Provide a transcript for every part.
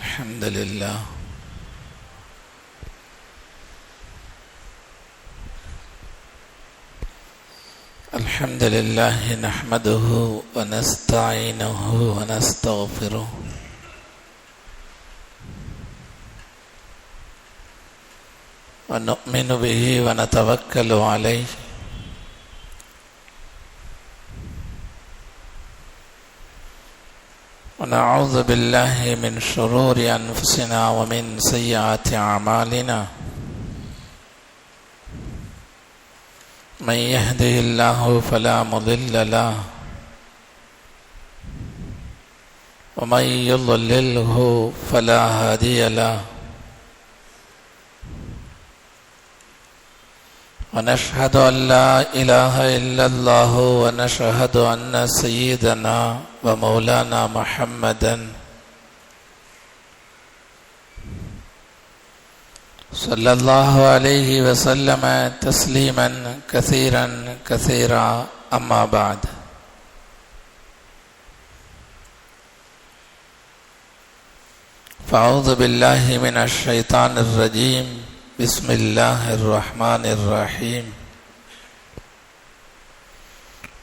الحمد لله الحمد لله نحمده ونستعينه ونستغفره ونؤمن به ونتوكل عليه ونعوذ بالله من شرور أنفسنا ومن سيئات أعمالنا من يهده الله فلا مضل له ومن يضلله فلا هادي له ونشهد أن لا إله إلا الله ونشهد أن سيدنا ومولانا محمدا صلى الله عليه وسلم تسليما كثيرا كثيرا أما بعد فأعوذ بالله من الشيطان الرجيم بسم الله الرحمن الرحيم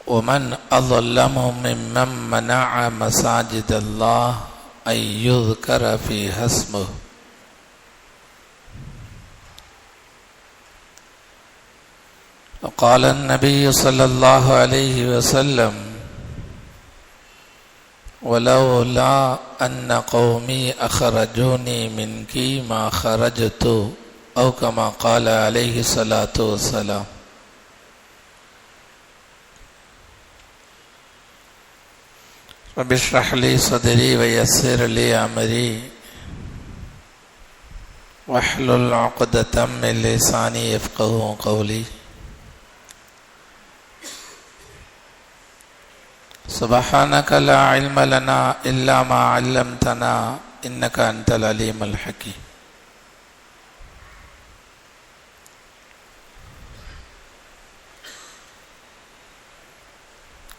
ومن أظلم ممن منع مساجد الله أن يذكر فيها اسمه وقال النبي صلى الله عليه وسلم ولولا أن قومي أخرجوني منك ما خرجت أو كما قال عليه الصلاة والسلام رب اشرح لي صدري ويسر لي أمري واحلل عقدة من لساني يفقهوا قولي سبحانك لا علم لنا إلا ما علمتنا إنك أنت العليم الحكيم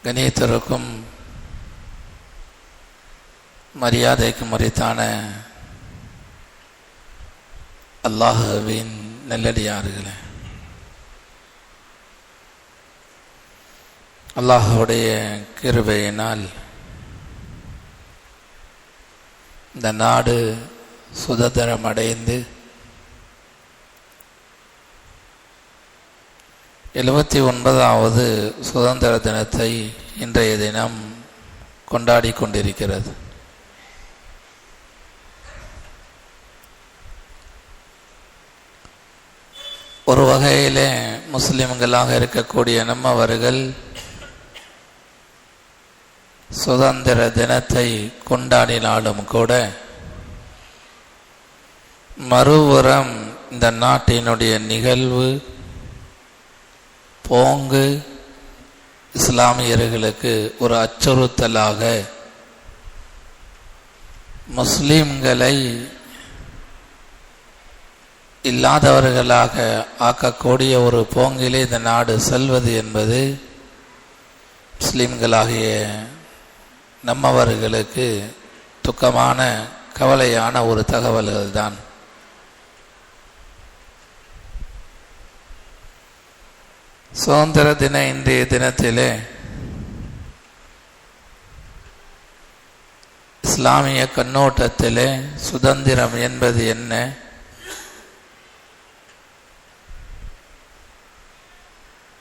கணியத்திற்கும் மரியாதைக்கும் உரித்தான அல்லாஹ்வின் நல்லடியார்களே, அல்லாஹ்வுடைய கிருபையினால் இந்த நாடு சுதந்திரம் அடைந்து 79வது சுதந்திர தினத்தை இன்றைய தினம் கொண்டாடி கொண்டிருக்கிறது. ஒரு வகையிலே முஸ்லிம்களாக இருக்கக்கூடிய நம்மவர்கள் சுதந்திர தினத்தை கொண்டாடினாலும் கூட மறுபுறம் இந்த நாட்டினுடைய நிகழ்வு போங்கு இஸ்லாமியர்களுக்கு ஒரு அச்சுறுத்தலாக, முஸ்லிம்களை இல்லாதவர்களாக ஆக்கக்கூடிய ஒரு போங்கிலே இந்த நாடு செல்வது என்பது முஸ்லிம்களாகிய நம்மவர்களுக்கு துக்கமான கவலையான ஒரு தகவல்கள் தான். சுதந்திர தின இன்றைய தினத்திலே இஸ்லாமிய கண்ணோட்டத்திலே சுதந்திரம் என்பது என்ன,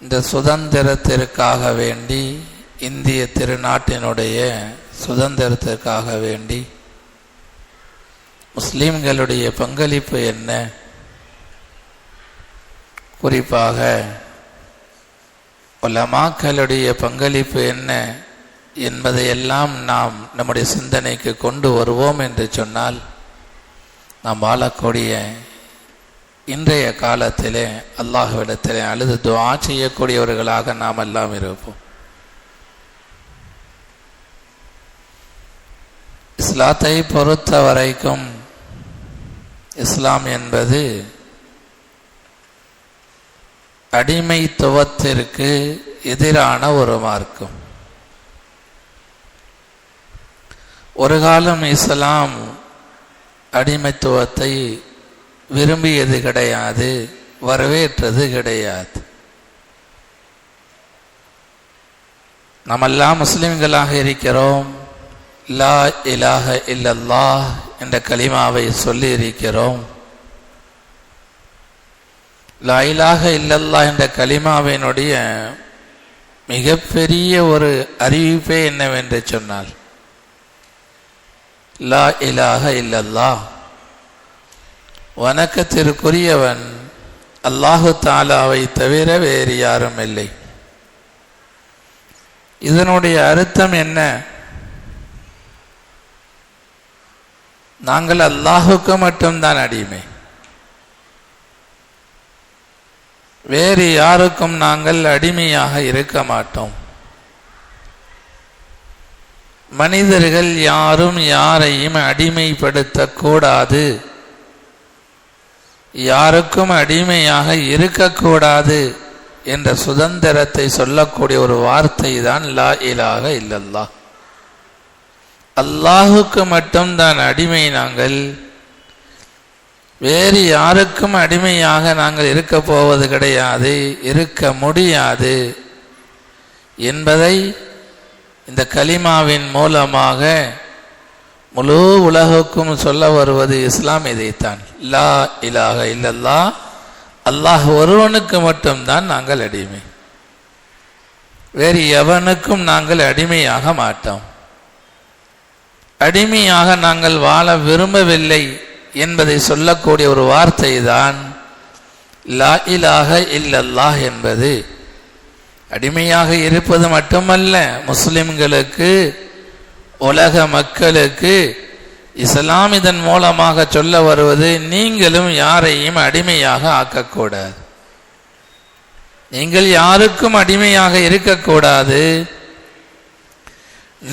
இந்த சுதந்திரத்திற்காக வேண்டி, இந்திய திருநாட்டினுடைய சுதந்திரத்திற்காக வேண்டி முஸ்லிம்களுடைய பங்களிப்பு என்ன, குறிப்பாக உலமாக்களுடைய பங்களிப்பு என்ன என்பதையெல்லாம் நாம் நம்முடைய சிந்தனைக்கு கொண்டு வருவோம் என்று சொன்னால், நாம் வாழக்கூடிய இன்றைய காலத்திலே அல்லாஹ்விடத்திலே அழுது துஆ செய்யக்கூடியவர்களாக நாம் எல்லாம் இருப்போம். இஸ்லாத்தை பொறுத்த வரைக்கும் இஸ்லாம் என்பது அடிமைத்துவத்திற்கு எதிரான ஒரு மார்க்கம். ஒரு காலம் இஸ்லாம் அடிமைத்துவத்தை விரும்பியது கிடையாது, வரவேற்றது கிடையாது. நாமெல்லாம் முஸ்லிம்களாக இருக்கிறோம். லா இலாஹ இல்லல்லாஹ் என்ற கலிமாவை சொல்லி இருக்கிறோம். லா இலாஹ இல்லல்லாஹ் என்ற கலிமாவினுடைய மிகப்பெரிய ஒரு அறிவிப்பே என்னவென்று சொன்னால், லா இலாஹ இல்லல்லாஹ், வணக்கத்திற்குரியவன் அல்லாஹு தாலாவை தவிர வேறு யாரும் இல்லை. இதனுடைய அர்த்தம் என்ன? நாங்கள் அல்லாஹுக்கு மட்டும்தான் அடிமை, வேறு யாருக்கும் நாங்கள் அடிமையாக இருக்க மாட்டோம். மனிதர்கள் யாரும் யாரையும் அடிமைப்படுத்தக்கூடாது, யாருக்கும் அடிமையாக இருக்கக்கூடாது என்ற சுதந்திரத்தை சொல்லக்கூடிய ஒரு வார்த்தை தான் லா இலாஹ இல்லல்லாஹ். அல்லாஹுக்கு மட்டும்தான் அடிமை நாங்கள், வேறு யாருக்கும் அடிமையாக நாங்கள் இருக்க போவது கிடையாது, இருக்க முடியாது என்பதை இந்த கலிமாவின் மூலமாக முழு உலகுக்கும் சொல்ல வருவது இஸ்லாம் இதைத்தான். லா இலாஹ இல்லல்லாஹ், அல்லாஹ் ஒருவனுக்கு மட்டும்தான் நாங்கள் அடிமை, வேறு எவனுக்கும் நாங்கள் அடிமையாக மாட்டோம். அடிமையாக நாங்கள் வாழ விரும்பவில்லை என்பதை சொல்லக்கூடிய ஒரு வார்த்தை தான் லா இலாஹ இல்லல்லாஹ் என்பது. அடிமையாக இருப்பது மட்டுமல்ல, முஸ்லிம்களுக்கு, உலக மக்களுக்கு இஸ்லாம் இதன் மூலமாக சொல்ல வருவது, நீங்களும் யாரையும் அடிமையாக ஆக்கக்கூடாது, நீங்கள் யாருக்கும் அடிமையாக இருக்கக்கூடாது,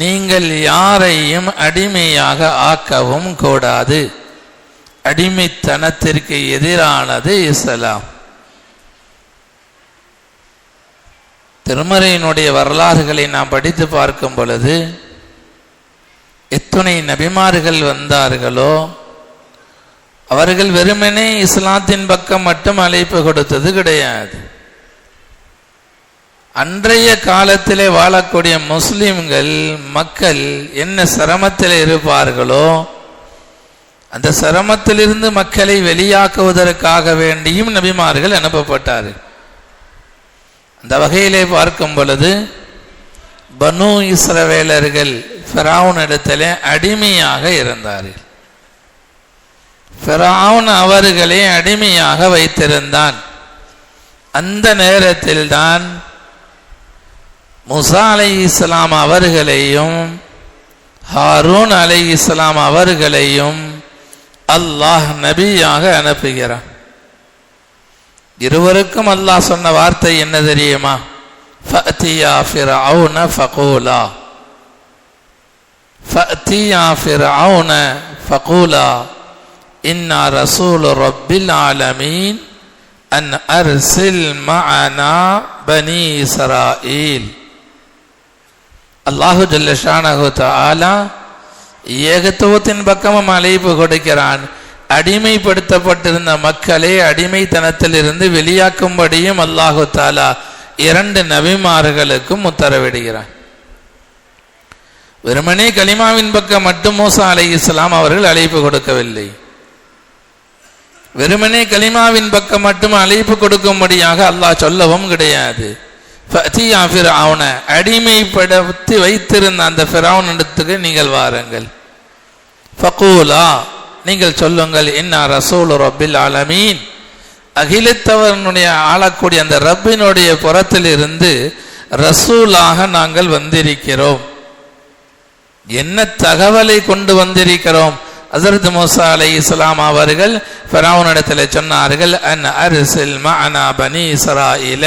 நீங்கள் யாரையும் அடிமையாக ஆக்கவும் கூடாது. அடிமைத்தனத்திற்கு எதிரானது இஸ்லாம். திருமறையினுடைய வரலாறுகளை நாம் படித்து பார்க்கும் பொழுது, எத்துணை நபிமார்கள் வந்தார்களோ அவர்கள் வெறுமனே இஸ்லாத்தின் பக்கம் மட்டும் அழைப்பு கொடுத்தது கிடையாது. அன்றைய காலத்திலே வாழக்கூடிய முஸ்லிம்கள் மக்கள் என்ன சிரமத்தில் இருப்பார்களோ அந்த சிரமத்திலிருந்து மக்களை வெளியாக்குவதற்காக வேண்டியும் நபிமார்கள் அனுப்பப்பட்டார்கள். அந்த வகையிலே பார்க்கும் பொழுது பனு இஸ்ரவேலர்கள் ஃபிரௌன் இடத்திலே அடிமையாக இருந்தார்கள். ஃபிரௌன் அவர்களை அடிமையாக வைத்திருந்தான். அந்த நேரத்தில் தான் மூசா அலைஹிஸ்ஸலாம் அவர்களையும் ஹாரூன் அலைஹிஸ்ஸலாம் அவர்களையும் அல்லாஹ் நபியாக அனுப்புகிறான். இருவருக்கும் அல்லாஹ் சொன்ன வார்த்தை என்ன தெரியுமா? ஃபஅத்தியா ஃபிர்அவுன ஃபகூலா, ஃபஅத்தியா ஃபிர்அவுன ஃபகூலா இன்னா ரசூலு ரப்பில் ஆலமீன் அன் அர்சில் மஅனா பனி இஸ்ராயீல். அல்லாஹு ஜல்ல ஷானஹு தஆலா ஏகத்துவத்தின் பக்கமும் அழைப்பு கொடுக்கிறான். அடிமைப்படுத்தப்பட்டிருந்த மக்களை அடிமைத்தனத்தில் இருந்து வெளியாக்கும்படியும் அல்லாஹு தஆலா 2 நபிமார்களுக்கும் உத்தரவிடுகிறான். வெறுமனே கலிமாவின் பக்கம் மட்டும் மூசா அலைஹிஸ்ஸலாம் அவர்கள் அழைப்பு கொடுக்கவில்லை. வெறுமனே கலிமாவின் பக்கம் மட்டும் அழைப்பு கொடுக்கும்படியாக அல்லாஹ் சொல்லவும் கிடையாது. ஃபஅத்தியா ஃபிர்அவுன, அடிமைப்படுத்தி வைத்திருந்த அந்த ஃபிரௌன் இடத்துக்கு நீங்கள் வாருங்கள். ஃபகூலா, நீங்கள் சொல்லுங்கள், இன்னா ரசூலு ரப்பில் ஆலமீன், அகிலத்தவனுடைய ஆளக்கூடிய அந்த ரப்பினுடைய புறத்திலிருந்து ரசூலாக நாங்கள் வந்திருக்கிறோம். என்ன தகவலை கொண்டு வந்திருக்கிறோம்? ஹஸரத் மூசா அலைஹிஸ்ஸலாம் அவர்கள் ஃபிரௌனிடத்தில் சொன்னார்கள், அன் அர்சில் மஅனா பனி இஸ்ராயீல,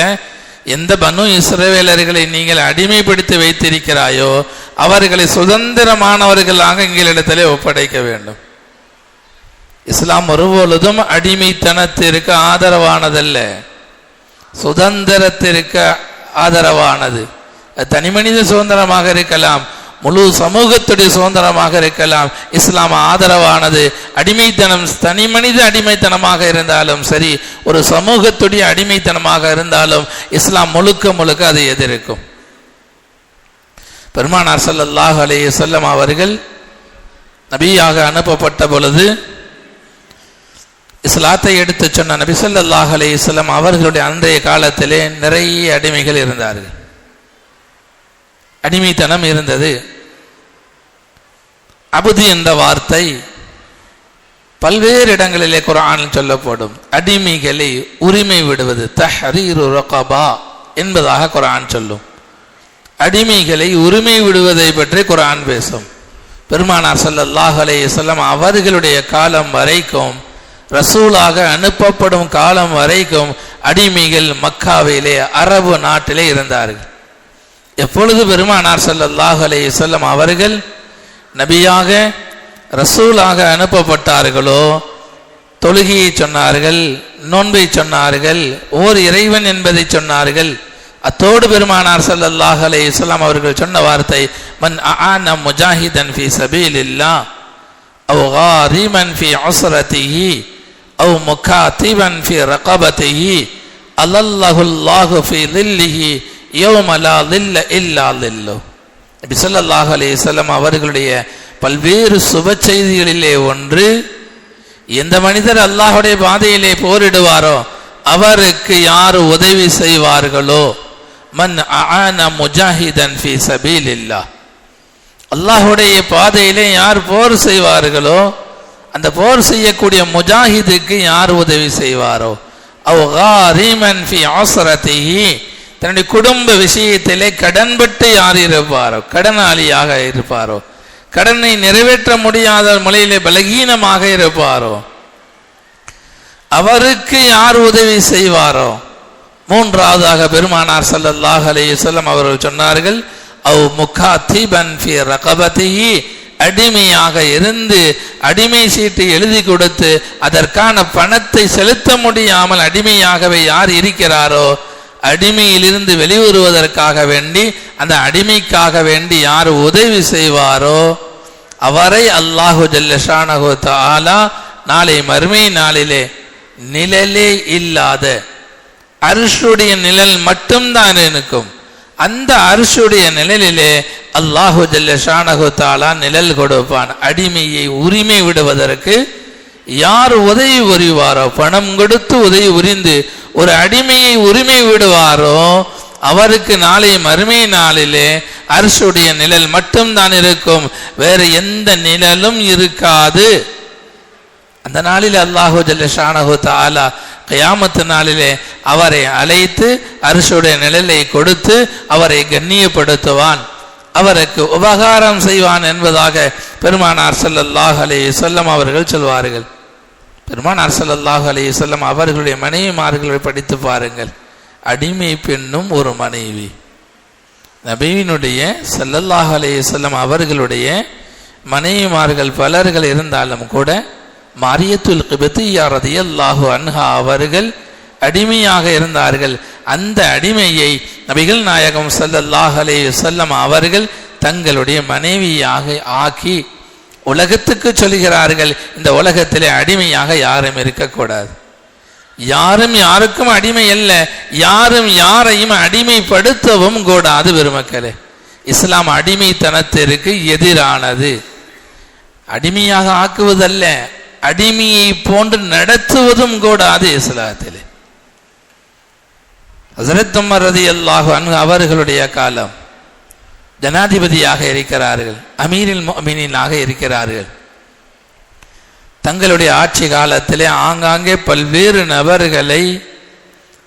எந்த பனு இஸ்ரவேலர்களை நீங்கள் அடிமைப்படுத்தி வைத்திருக்கிறாயோ அவர்களை சுதந்திரமானவர்களாக எங்களிடத்திலே ஒப்படைக்க வேண்டும். இஸ்லாம் ஒருபொழுதும் அடிமைத்தனத்திற்கு ஆதரவானதல்ல, சுதந்திரத்திற்கு ஆதரவானது. தனி மனித சுதந்திரமாக இருக்கலாம், முழு சமூகத்துடைய சுதந்திரமாக இருக்கலாம். இஸ்லாம் ஆதரவானது. அடிமைத்தனம் தனி மனித அடிமைத்தனமாக இருந்தாலும் சரி, ஒரு சமூகத்துடைய அடிமைத்தனமாக இருந்தாலும் இஸ்லாம் முழுக்க முழுக்க அதை எதிர்க்கும். பெருமானார் ஸல்லல்லாஹு அலைஹி வஸல்லம் அவர்கள் நபியாக அனுப்பப்பட்ட பொழுது இஸ்லாத்தை எடுத்து சொன்ன நபி ஸல்லல்லாஹு அலைஹி வஸல்லம் அவர்களுடைய அன்றைய காலத்திலே நிறைய அடிமைகள் இருந்தார்கள். அடிமைத்தனம் இருந்தது. அபுது என்ற வார்த்தை பல்வேறு இடங்களிலே குர்ஆனில் சொல்லப்படும். அடிமைகளை உரிமை விடுவது, தஹ்ரீரு ரகபா என்பதாக குர்ஆன் சொல்லும். அடிமைகளை உரிமை விடுவதை பற்றி குர்ஆன் பேசும். பெருமானார் ஸல்லல்லாஹு அலைஹி வஸல்லம் அவர்களுடைய காலம் வரைக்கும், ரசூலாக அனுப்பப்படும் காலம் வரைக்கும் அடிமைகள் மக்காவிலே அரபு நாட்டிலே இருந்தார்கள். எப்பொழுது பெருமானார் ஸல்லல்லாஹு அலைஹி வஸல்லம் அவர்கள் நபியாக ரசூலாக அனுப்பப்பட்டார்களோ, தொழுகையை சொன்னார்கள், நோன்பை சொன்னார்கள், ஓர் இறைவன் என்பதை சொன்னார்கள். அத்தோடு பெருமானார் ஸல்லல்லாஹு அலைஹி வஸல்லம் அவர்கள் சொன்ன வார்த்தை, மன் அஆன முஜாஹிதன் ஃபீ சபீலில்லாஹ் அவ் காரிமன் ஃபீ உஸ்ரத்திஹி அவ் முகாத்திபன் ஃபீ ரகபத்திஹி அல்லல்லாஹு ஃபீ லில்லிஹி யௌம லா லில்ல இல்லா லில்லுஹ். நபி ஸல்லல்லாஹு அலைஹி வஸல்லம் அவர்களுடைய பல்வேறு சுப செய்திகளிலே ஒன்று, எந்த மனிதர் அல்லாஹ்வுடைய பாதையிலே போரிடுவாரோ அவருக்கு யார் உதவி செய்வார்களோ, மன் அஆன முஜாஹிதன் ஃபீ சபீலில்லாஹ், அல்லாஹ்வுடைய பாதையிலே யார் போர் செய்வார்களோ, அந்த போர் செய்யக்கூடிய முஜாஹிதுக்கு யார் உதவி செய்வாரோ, அவ் காரிமன் ஃபீ உஸ்ரத்திஹி, தன்னுடைய குடும்ப விஷயத்திலே கடன்பட்டு யார் இருப்பாரோ, கடனாளியாக இருப்பாரோ, கடனை நிறைவேற்ற முடியாத முறையிலே பலகீனமாக இருப்பாரோ, அவருக்கு யார் உதவி செய்வாரோ. மூன்றாவதாக பெருமானார் ஸல்லல்லாஹு அலைஹி வஸல்லம் அவர்கள் சொன்னார்கள், அவ் முகாத்திபன் ஃபீ ரகபத்திஹி, அடிமையாக இருந்து அடிமை சீட்டு எழுதி கொடுத்து அதற்கான பணத்தை செலுத்த முடியாமல் அடிமையாகவே யார் இருக்கிறாரோ, அடிமையிலிருந்து வெளிவருவதற்காக வேண்டி, அந்த அடிமைக்காக வேண்டி யார் உதவி செய்வாரோ அவரை அல்லாஹு ஜல்ல ஷானஹு தஆலா நாளை மறுமை நாளிலே நிழலே இல்லாத அர்ஷுடைய நிழல் மட்டும்தான் இருக்கும். அந்த அர்ஷுடைய நிழலிலே அல்லாஹு ஜல்ல ஷானஹு தஆலா நிழல் கொடுப்பான். அடிமையை உரிமை விடுவதற்கு யார் உதவி புரிவாரோ, பணம் கொடுத்து உதவி புரிந்து ஒரு அடிமையை உரிமை விடுவாரோ அவருக்கு நாளை மறுமை நாளிலே அர்ஷுடைய நிழல் மட்டும்தான் இருக்கும், வேற எந்த நிழலும் இருக்காது. அந்த நாளில் அல்லாஹு ஜல்ல ஷானஹு தஆலா கியாமத் நாளிலே அவரை அழைத்து அர்ஷுடைய நிழலை கொடுத்து அவரை கண்ணியப்படுத்துவான், அவருக்கு உபகாரம் செய்வான் என்பதாக பெருமானார் ஸல்லல்லாஹு அலைஹி வஸல்லம் அவர்கள் சொல்வார்கள். பெருமானார் ஸல்லல்லாஹு அலைஹி வஸல்லம் அவர்களுடைய மனைவிமார்களை படித்து பாருங்கள். அடிமை பெண்ணும் ஒரு மனைவி. நபியினுடைய ஸல்லல்லாஹு அலைஹி வஸல்லம் அவர்களுடைய மனைவிமார்கள் பலர்கள் இருந்தாலும் கூட மாரியத்துல் கிப்திய்யா ரலியல்லாஹு அன்ஹா அவர்கள் அடிமையாக இருந்தார்கள். அந்த அடிமையை நபிகள் நாயகம் ஸல்லல்லாஹு அலைஹி வஸல்லம் அவர்கள் தங்களுடைய மனைவியாக ஆக்கி உலகத்துக்கு சொல்கிறார்கள், இந்த உலகத்திலே அடிமையாக யாரும் இருக்கக்கூடாது. யாரும் யாருக்கும் அடிமை அல்ல, யாரும் யாரையும் அடிமைப்படுத்தவும் கூடாது. பெருமக்களே, இஸ்லாம் அடிமைத்தனத்திற்கு எதிரானது. அடிமையாக ஆக்குவதல்ல, அடிமையை போன்று நடத்துவதும் கூடாது இஸ்லாத்திலே. ஹஸரத் உமர் ரலியல்லாஹு அன்ஹு அவர்களுடைய காலம், ஜனாதிபதியாக இருக்கிறார்கள், அமீருல் முஃமினீனாக இருக்கிறார்கள். தங்களுடைய ஆட்சி காலத்திலே ஆங்காங்கே பல்வேறு நபர்களை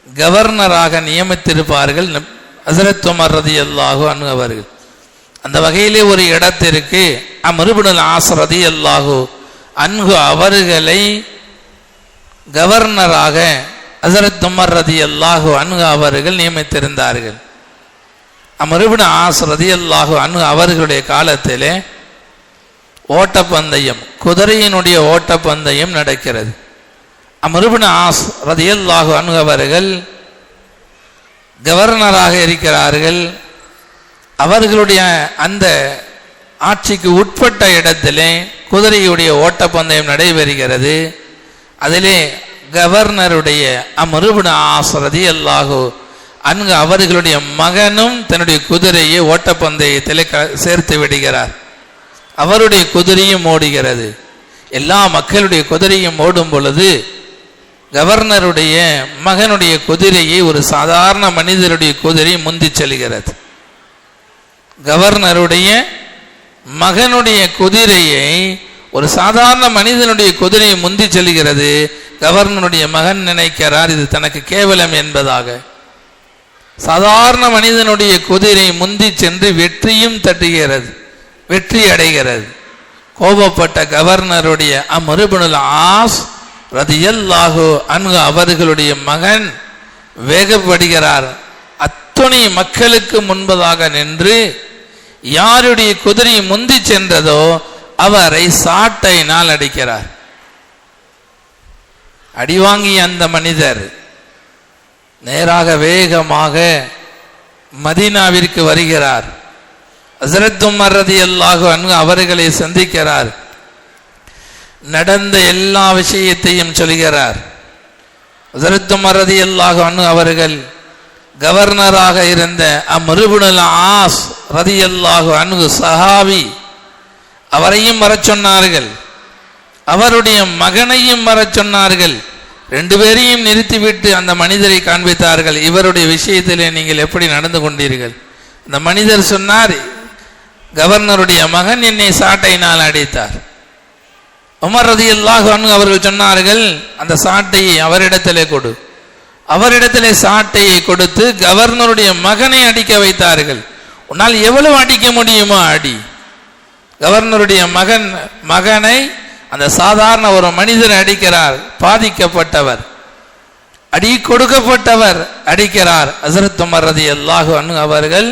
கவர்னராக நியமித்திருப்பார்கள் ஹஸரத் உமர் ரலியல்லாஹு அன்ஹு அவர்கள். அந்த வகையிலே ஒரு இடத்திற்கு அம்ர் இப்னுல் ஆஸ் ரலியல்லாஹு அன்ஹு அவர்களை கவர்னராக ஹஸரத் உமர் ரலியல்லாஹு அன்ஹு அவர்கள் நியமித்திருந்தார்கள். அம்ர் இப்னு ஆஸ் ரலியல்லாஹு அன்ஹு அவர்களுடைய காலத்திலே ஓட்டப்பந்தயம், குதிரையினுடைய ஓட்டப்பந்தயம் நடக்கிறது. அம்ர் இப்னு ஆஸ் ரலியல்லாஹு அன்ஹு அவர்கள் கவர்னராக இருக்கிறார்கள். அவர்களுடைய அந்த ஆட்சிக்கு உட்பட்ட இடத்திலே குதிரையுடைய ஓட்டப்பந்தயம் நடைபெறுகிறது. அதிலே கவர்னருடைய அம்ர் இப்னு ஆஸ் ரலியல்லாஹு அன்ஹு அவர்களுடைய மகனும் தன்னுடைய குதிரையை ஓட்டப்பந்தயத்திலே சேர்த்து விடுகிறார். அவருடைய குதிரையும் ஓடுகிறது. எல்லா மக்களுடைய குதிரையும் ஓடும் பொழுது கவர்னருடைய மகனுடைய குதிரையை ஒரு சாதாரண மனிதருடைய குதிரை முந்தி செல்கிறது. கவர்னருடைய மகனுடைய குதிரையை ஒரு சாதாரண மனிதனுடைய குதிரையை முந்தி செல்கிறது. கவர்னருடைய மகன் நினைக்கிறார் இது தனக்கு கேவலம் என்பதாக. சாதாரண மனிதனுடைய குதிரை முந்தி சென்று வெற்றியும் தட்டுகிறது, வெற்றி அடைகிறது. கோபப்பட்ட கவர்னருடைய அம்ர் இப்னு ஆஸ் ரலியல்லாஹு அன்ஹு அவர்களுடைய மகன் வேகப்படுகிறார். அத்தனை மக்களுக்கு முன்பதாக நின்று யாருடைய குதிரை முந்தி சென்றதோ அவரை சாட்டையினால் அடிக்கிறார். அடிவாங்கிய அந்த மனிதர் நேராக வேகமாக மதீனாவிற்கு வருகிறார். ஹஸ்ரத் உமர் ரலியல்லாஹு அன்ஹு அவர்களை சந்திக்கிறார். நடந்த எல்லா விஷயத்தையும் சொல்கிறார். ஹஸ்ரத் உமர் ரலியல்லாஹு அன்ஹு அவர்கள் கவர்னராக இருந்த அம்ர் இப்னு ஆஸ் ரலியல்லாஹு அன்ஹு சஹாபி, அவரையும் வரச் சொன்னார்கள், அவருடைய மகனையும் வரச் சொன்னார்கள். ரெண்டு பேரையும் நிறுத்திவிட்டு அந்த மனிதரை காண்பித்தார்கள். இவருடைய விஷயத்திலே நீங்கள் எப்படி நடந்து கொண்டீர்கள்? அந்த மனிதர் சொன்னார், கவர்னருடைய மகன் என்னை சாட்டையினால் அடித்தார். உமர் ரலியல்லாஹு அன்ஹு அவர்கள் சொன்னார்கள், அந்த சாட்டையை அவரிடத்திலே கொடு. அவரிடத்திலே சாட்டையை கொடுத்து கவர்னருடைய மகனை அடிக்க வைத்தார்கள். உன்னால் எவ்வளவு அடிக்க முடியுமோ அடி. கவர்னருடைய மகனை அந்த சாதாரண ஒரு மனிதர் அடிக்கிறார். பாதிக்கப்பட்டவர், அடி கொடுக்கப்பட்டவர் அடிக்கிறார். ஹஸ்ரத் உமர் ரலியல்லாஹு அன்ஹு அவர்கள்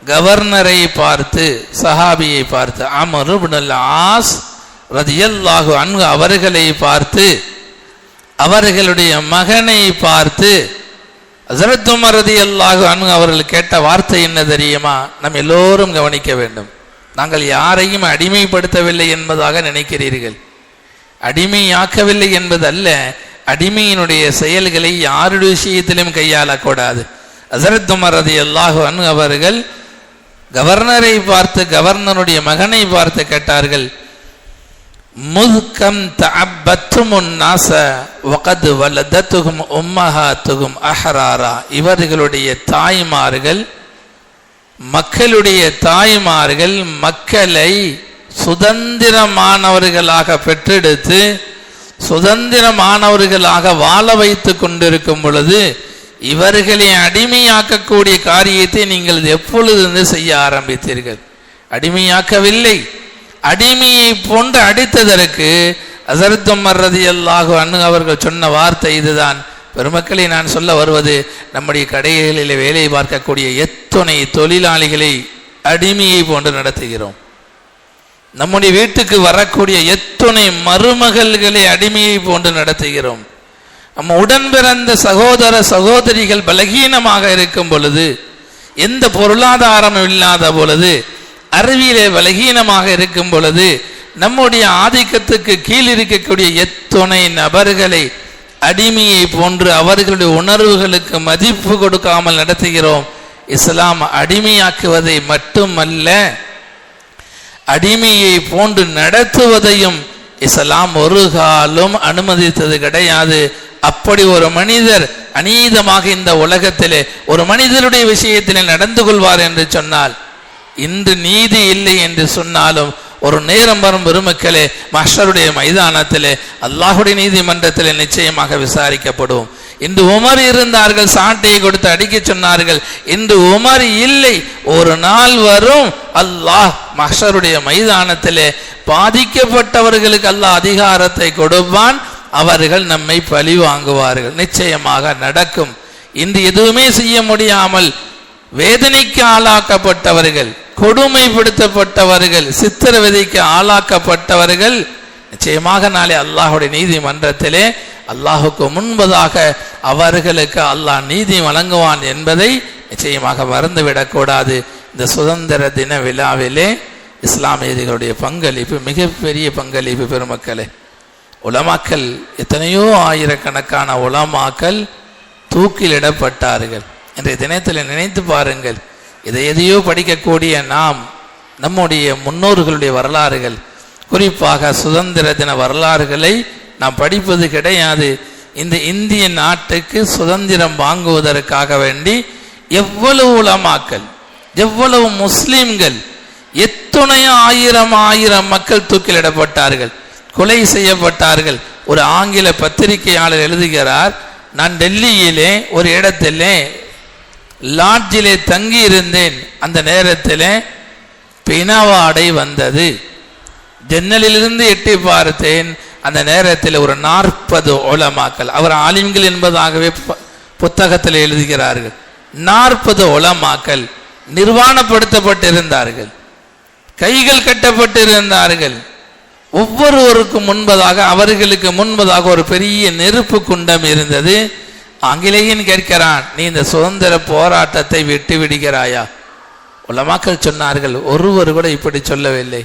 கவர்னரை பார்த்து, சஹாபியை பார்த்து, அம்ர் இப்னு ஆஸ் ரலியல்லாஹு அன்ஹு அவர்களை பார்த்து, அவர்களுடைய மகனை பார்த்து ஹஸ்ரத் உமர் ரலியல்லாஹு அன்ஹு அவர்கள் கேட்ட வார்த்தை என்ன தெரியுமா? நாம் எல்லோரும் கவனிக்க வேண்டும். நாங்கள் யாரையும் அடிமைப்படுத்தவில்லை என்பதாக நினைக்கிறீர்கள். அடிமையாக்கவில்லை என்பது அல்ல, அடிமையினுடைய செயல்களை யாருடைய விஷயத்திலும் கையாளக்கூடாது. ஹஸ்ரத் உமர் ரலியல்லாஹு அன்ஹு அவர்கள் கவர்னரை பார்த்து, கவர்னருடைய மகனை பார்த்து கேட்டார்கள், முஸ்கம் தஅப்பத்துமுன் நாஸ வகத் வலதத்துஹும் உம்மஹாத்துஹும் அஹ்ராரா. இவர்களுடைய தாய்மார்கள், மக்களுடைய தாய்மார்கள் மக்களை சுதந்திரமானவர்களாக பெற்றெடுத்து சுதந்திரமானவர்களாக வாழ வைத்து கொண்டிருக்கும் பொழுது இவர்களை அடிமையாக்கக்கூடிய காரியத்தை நீங்கள் எப்பொழுது செய்ய ஆரம்பித்தீர்கள்? அடிமையாக்கவில்லை. அடிமையை போன்று அடித்ததற்கு ஹஸ்ரத் உமர் ரலியல்லாஹு அன்ஹு அவர்கள் சொன்ன வார்த்தை இதுதான். பெருமக்களை நான் சொல்ல வருவது, நம்முடைய கடைகளில் வேலை பார்க்கக்கூடிய எத்தனை தொழிலாளிகளை அடிமையை போன்று நடத்துகிறோம். நம்முடைய வீட்டுக்கு வரக்கூடிய எத்தனை மருமகள்களை அடிமையை போன்று நடத்துகிறோம். நம்ம உடன் பிறந்த சகோதர சகோதரிகள் பலகீனமாக இருக்கும் பொழுது, எந்த பொருளாதாரமும் இல்லாத பொழுது, அறிவியலே பலகீனமாக இருக்கும் பொழுது, நம்முடைய ஆதிக்கத்துக்கு கீழ் இருக்கக்கூடிய எத்தனை நபர்களை அடிமையை போன்று அவர்களுடைய உணர்வுகளுக்கு மதிப்பு கொடுக்காமல் நடத்துகிறோம். இஸ்லாம் அடிமையாக்குவதை மட்டுமல்ல, அடிமையை போன்று நடத்துவதையும் இஸ்லாம் ஒரு காலம் அனுமதித்தது கிடையாது. அப்படி ஒரு மனிதர் அநீதமாக இந்த உலகத்திலே ஒரு மனிதருடைய விஷயத்திலே நடந்து கொள்வார் என்று சொன்னால், இன்று நீதி இல்லை என்று சொன்னாலும் ஒரு நேரம் வரும் பெருமக்களே, மஹ்ஷருடைய மைதானத்திலே அல்லாஹுடைய நீதிமன்றத்திலே நிச்சயமாக விசாரிக்கப்படும். இன்று உமர் இருந்தார்கள், சாட்டையை கொடுத்து அடிக்க சொன்னார்கள். இன்று உமர் இல்லை, ஒரு நாள் வரும் அல்லாஹ் மஹ்ஷருடைய மைதானத்திலே பாதிக்கப்பட்டவர்களுக்கு அல்லாஹ் அதிகாரத்தை கொடுப்பான். அவர்கள் நம்மை பழி வாங்குவார்கள். நிச்சயமாக நடக்கும். இன்று எதுவுமே செய்ய முடியாமல் வேதனைக்கு ஆளாக்கப்பட்டவர்கள், கொடுமைப்படுத்தப்பட்டவர்கள், சித்திரவதைக்கு ஆளாக்கப்பட்டவர்கள் நிச்சயமாக நாளை அல்லாஹுடைய நீதிமன்றத்திலே அல்லாஹுக்கு முன்பதாக அவர்களுக்கு அல்லாஹ் நீதி வழங்குவான் என்பதை நிச்சயமாக மறந்துவிடக்கூடாது. இந்த சுதந்திர தின விழாவிலே இஸ்லாமியர்களுடைய பங்களிப்பு மிகப்பெரிய பங்களிப்பு. பெருமக்களே, உலமாக்கள் எத்தனையோ ஆயிரக்கணக்கான உலமாக்கள் தூக்கிலிடப்பட்டார்கள். இன்றைய தினத்தில் நினைத்து பாருங்கள், இதை எதையோ படிக்கக்கூடிய நாம் நம்முடைய முன்னோர்களுடைய வரலாறுகள், குறிப்பாக சுதந்திர தின வரலாறுகளை நாம் படிப்பது கிடையாது. இந்த இந்திய நாட்டுக்கு சுதந்திரம் வாங்குவதற்காக வேண்டி எவ்வளவு உலமாக்கள், எவ்வளவு முஸ்லிம்கள், எத்தனையோ ஆயிரம் மக்கள் தூக்கிலிடப்பட்டார்கள், கொலை செய்யப்பட்டார்கள். ஒரு ஆங்கில பத்திரிகையாளர் எழுதுகிறார், நான் டெல்லியிலே ஒரு இடத்திலே லாட்ஜிலே தங்கி இருந்தேன். அந்த நேரத்தில் பிணவாடை வந்தது. ஜன்னலிலிருந்து எட்டி பார்த்தேன். அந்த நேரத்தில் ஒரு 40 உலமாக்கள், அவர் ஆலிம்கள் என்பதாகவே புத்தகத்தில் எழுதுகிறார்கள், 40 உலமாக்கள் நிர்வாணப்படுத்தப்பட்டிருந்தார்கள், கைகள் கட்டப்பட்டிருந்தார்கள். ஒவ்வொருவருக்கும் முன்பதாக, அவர்களுக்கு முன்பதாக ஒரு பெரிய நெருப்பு குண்டம் இருந்தது. ஆங்கிலேயன் கேட்கிறான், நீ இந்த சுதந்திர போராட்டத்தை விட்டு விடுகிறாயா? உலமாக்கள் சொன்னார்கள், ஒருவர் கூட இப்படி சொல்லவில்லை.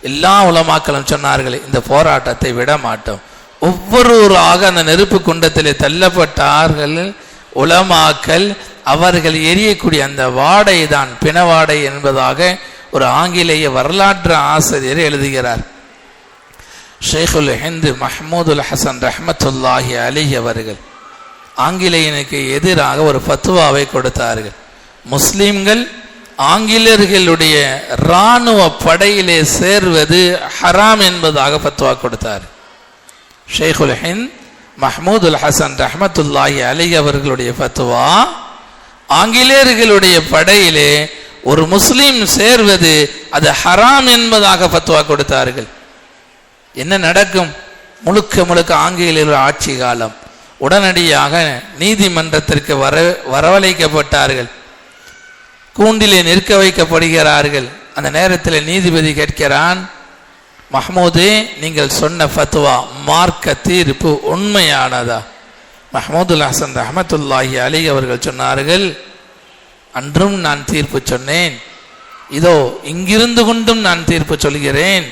எல்லா உலமாக்களும் சொன்னார்கள், இந்த போராட்டத்தை விட மாட்டோம். ஒவ்வொருவராக அந்த நெருப்பு குண்டத்திலே தள்ளப்பட்டார்கள் உலமாக்கள். அவர்கள் எரியக்கூடிய அந்த வாடை தான் பிணவாடை என்பதாக ஒரு ஆங்கிலேய வரலாற்று ஆசிரியர் எழுதுகிறார். ஷேகுல் ஹிந்த் மஹ்மூதுல் ஹசன் ரஹ்மத்துல்லாஹி அலைஹி அவர்கள் ஆங்கிலேயனுக்கு எதிராக ஒரு ஃபத்வாவை கொடுத்தார்கள். முஸ்லிம்கள் ஆங்கிலேயர்களுடைய இராணுவ படையிலே சேர்வது ஹராம் என்பதாக ஃபத்வா கொடுத்தார். ஷேகுல் ஹிந்த் மஹ்மூதுல் ஹசன் ரஹ்மத்துல்லாஹி அலைஹி அவர்களுடைய ஃபத்வா, ஆங்கிலேயர்களுடைய படையிலே ஒரு முஸ்லிம் சேர்வது அது ஹராம் என்பதாக ஃபத்வா கொடுத்தார்கள். என்ன நடக்கும்? முழுக்க ஆங்கிலேயர் ஆட்சி காலம். உடனடியாக நீதிமன்றத்திற்கு வரவழைக்கப்பட்டார்கள், கூண்டிலே நிற்க வைக்கப்படுகிறார்கள். அந்த நேரத்தில் நீதிபதி கேட்கிறான், மஹ்மூதே, நீங்கள் சொன்ன ஃபத்வா மார்க்க தீர்ப்பு உண்மையானதா? மஹ்மூதுல் ஹசன் ரஹ்மத்துல்லாஹி அலைஹி அவர்கள் சொன்னார்கள், அன்றும் நான் தீர்ப்பு சொன்னேன், இதோ இங்கிருந்து கொண்டும் நான் தீர்ப்பு சொல்கிறேன்,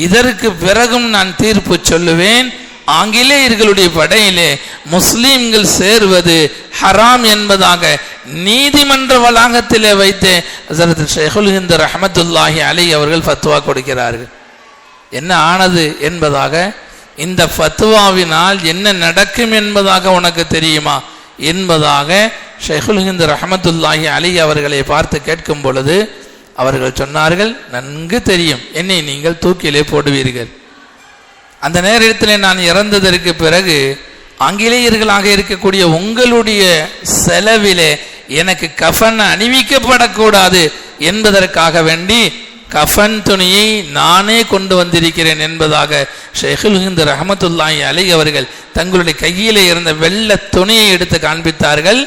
இதற்கு பிறகும் நான் தீர்ப்பு சொல்லுவேன். ஆங்கிலேயர்களுடைய படையிலே முஸ்லிம்கள் சேர்வது ஹராம் என்பதாக நீதிமன்ற வளாகத்திலே வைத்து ஹஸரத் ஷேகுல் ஹிந்த் ரஹ்மத்துல்லாஹி அலைஹி அவர்கள் ஃபத்வா கொடுக்கிறார்கள். என்ன ஆனது என்பதாக, இந்த ஃபத்வாவினால் என்ன நடக்கும் என்பதாக உனக்கு தெரியுமா என்பதாக ஷேகுல் ஹிந்த் ரஹ்மத்துல்லாஹி அலைஹி அவர்களை பார்த்து கேட்கும் பொழுது அவர்கள் சொன்னார்கள், நன்கு தெரியும், என்னை நீங்கள் தூக்கிலே போடுவீர்கள். அந்த நேரத்தில் நான் இறந்ததற்கு பிறகு ஆங்கிலேயர்களாக இருக்கக்கூடிய உங்களுடைய செலவிலே எனக்கு கஃன் அணிவிக்கப்படக்கூடாது என்பதற்காக வேண்டி கஃன் துணியை நானே கொண்டு வந்திருக்கிறேன் என்பதாக ஷேகுல் ஹிந்த் ரஹ்மத்துல்லாஹி அலைஹி அவர்கள் தங்களுடைய கையிலே இருந்த வெள்ளை துணியை எடுத்து காண்பித்தார்கள்.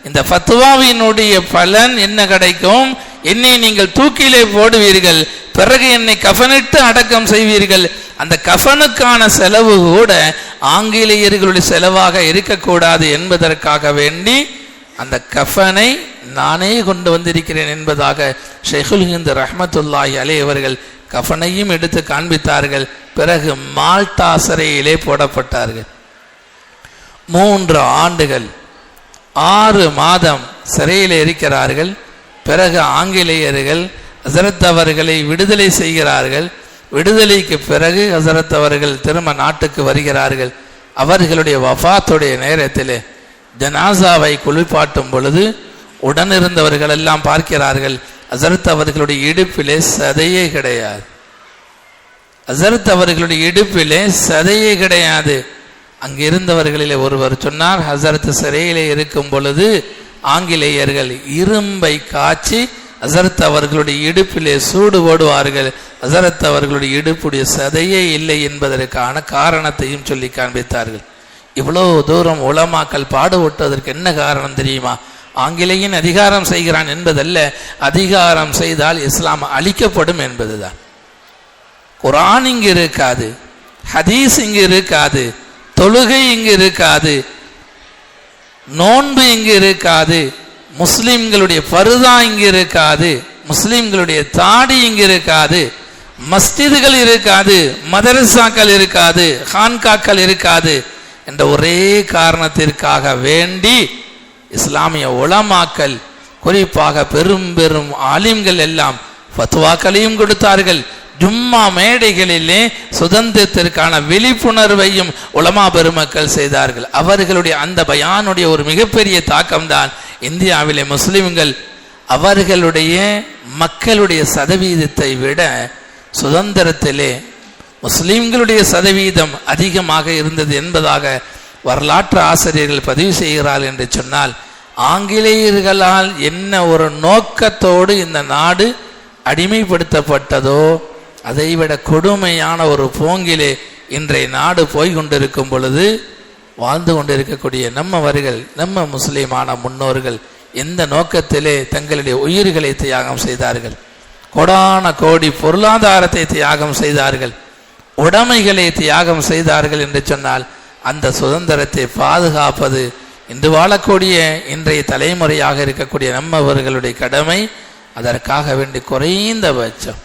இந்த ஃபத்வாவினுடைய பலன் என்ன கிடைக்கும்? என்னை நீங்கள் தூக்கிலே போடுவீர்கள், பிறகு என்னை கஃனிட்டு அடக்கம் செய்வீர்கள். அந்த கஃனுக்கான செலவு கூட ஆங்கிலேயர்களுடைய செலவாக இருக்கக்கூடாது என்பதற்காக வேண்டி அந்த கஃனை நானே கொண்டு வந்திருக்கிறேன் என்பதாக ஷேகுல் ஹிந்த் ரஹ்மத்துல்லாஹி அலைஹி அவர்கள் கஃனையும் எடுத்து காண்பித்தார்கள். பிறகு மால்டா சிறையிலே போடப்பட்டார்கள். 3 ஆண்டுகள் 6 மாதம் சிறையில் இருக்கிறார்கள். பிறகு ஆங்கிலேயர்கள் ஹஸரத் அவர்களை விடுதலை செய்கிறார்கள். விடுதலைக்கு பிறகு ஹஸரத் அவர்கள் திரும்ப நாட்டுக்கு வருகிறார்கள். அவர்களுடைய வஃபாத்துடைய நேரத்தில் ஜனாசாவை குளிப்பாட்டும் பொழுது உடனிருந்தவர்கள் எல்லாம் பார்க்கிறார்கள், ஹஸரத் அவர்களுடைய இடுப்பிலே சதையே கிடையாது. ஹஸரத் அவர்களுடைய இடுப்பிலே சதையே கிடையாது. அங்கிருந்தவர்களிலே ஒருவர் சொன்னார், ஹஸரத் சிறையிலே இருக்கும் பொழுது ஆங்கிலேயர்கள் இரும்பை காய்ச்சி ஹஸரத் அவர்களுடைய இடுப்பிலே சூடு போடுவார்கள், ஹஸரத் அவர்களுடைய இடுப்புடைய சதையே இல்லை என்பதற்கான காரணத்தையும் சொல்லி காண்பித்தார்கள். இவ்வளோ தூரம் உலமாக்கள் பாடுபட்டதற்கு என்ன காரணம் தெரியுமா? ஆங்கிலேயன் அதிகாரம் செய்கிறான் என்பதல்ல, அதிகாரம் செய்தால் இஸ்லாம் அழிக்கப்படும் என்பதுதான். குர்ஆன் இங்கு இருக்காது, ஹதீஸ் இங்கு இருக்காது, தொழுகை இங்கு இருக்காது, நோன்பு இங்கு இருக்காது, முஸ்லிம்களுடைய பருதா இங்கு இருக்காது. முஸ்லிம்களுடைய தாடி இங்கு இருக்காது, மஸ்ஜிதுகள் இருக்காது, மதரசாக்கள் இருக்காது, ஹான்காக்கள் இருக்காது என்ற ஒரே காரணத்திற்காக வேண்டி இஸ்லாமிய உலமாக்கள், குறிப்பாக பெரும் பெரும் ஆலிம்கள் எல்லாம் ஃபத்வாக்களையும் கொடுத்தார்கள். ஜும்மா மேடைகளிலே சுதந்திரத்திற்கான விழிப்புணர்வையும் உலமா பெருமக்கள் செய்தார்கள். அவர்களுடைய அந்த பயானுடைய ஒரு மிகப்பெரிய தாக்கம்தான் இந்தியாவிலே முஸ்லிம்கள் அவர்களுடைய மக்களுடைய சதவீதத்தை விட சுதந்திரத்திலே முஸ்லிம்களுடைய சதவீதம் அதிகமாக இருந்தது என்பதாக வரலாற்று ஆசிரியர்கள் பதிவு செய்கிறார்கள் என்று சொன்னால், ஆங்கிலேயர்களால் என்ன ஒரு நோக்கத்தோடு இந்த நாடு அடிமைப்படுத்தப்பட்டதோ அதைவிட கொடுமையான ஒரு போங்கிலே இன்றைய நாடு போய்கொண்டிருக்கும் பொழுது வாழ்ந்து கொண்டிருக்கக்கூடிய நம்மவர்கள், நம்ம முஸ்லிமான முன்னோர்கள் எந்த நோக்கத்திலே தங்களுடைய உயிர்களை தியாகம் செய்தார்கள், கோடான கோடி பொருளாதாரத்தை தியாகம் செய்தார்கள், உடைமைகளை தியாகம் செய்தார்கள் என்று சொன்னால், அந்த சுதந்திரத்தை பாதுகாப்பது இன்று வாழக்கூடிய இன்றைய தலைமுறையாக இருக்கக்கூடிய நம்மவர்களுடைய கடமை. அதற்காக வேண்டி குறைந்தபட்சம்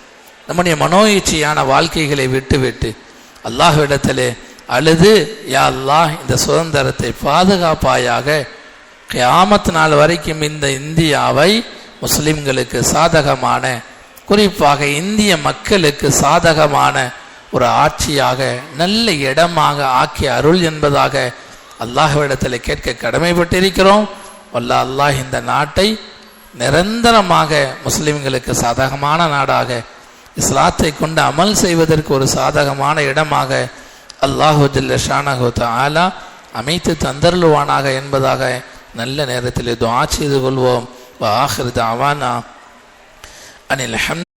நம்முடைய மனோயிச்சையான வாழ்க்கைகளை விட்டுவிட்டு அல்லாஹ்விடத்திலே அழுது, யா அல்லாஹ் இந்த சுதந்திரத்தை பாதுகாப்பாயாக, கியாமத் நாள் வரைக்கும் இந்த இந்தியாவை முஸ்லிம்களுக்கு சாதகமான, குறிப்பாக இந்திய மக்களுக்கு சாதகமான ஒரு ஆட்சியாக, நல்ல இடமாக ஆக்கிய அருள் என்பதாக அல்லாஹ்விடத்தில் கேட்க கடமைப்பட்டிருக்கிறோம். வல்லா அல்லாஹ் இந்த நாட்டை நிரந்தரமாக முஸ்லிம்களுக்கு சாதகமான நாடாக, இஸ்லாத்தை கொண்டு அமல் செய்வதற்கு ஒரு சாதகமான இடமாக அல்லாஹு ஜல்ல ஷானஹு தஆலா அமைத்து தந்தருளுவானாக என்பதாக நல்ல நேரத்தில் துஆ செய்து கொள்வோம். வ ஆகிரு தஅவானா அனில் ஹம்து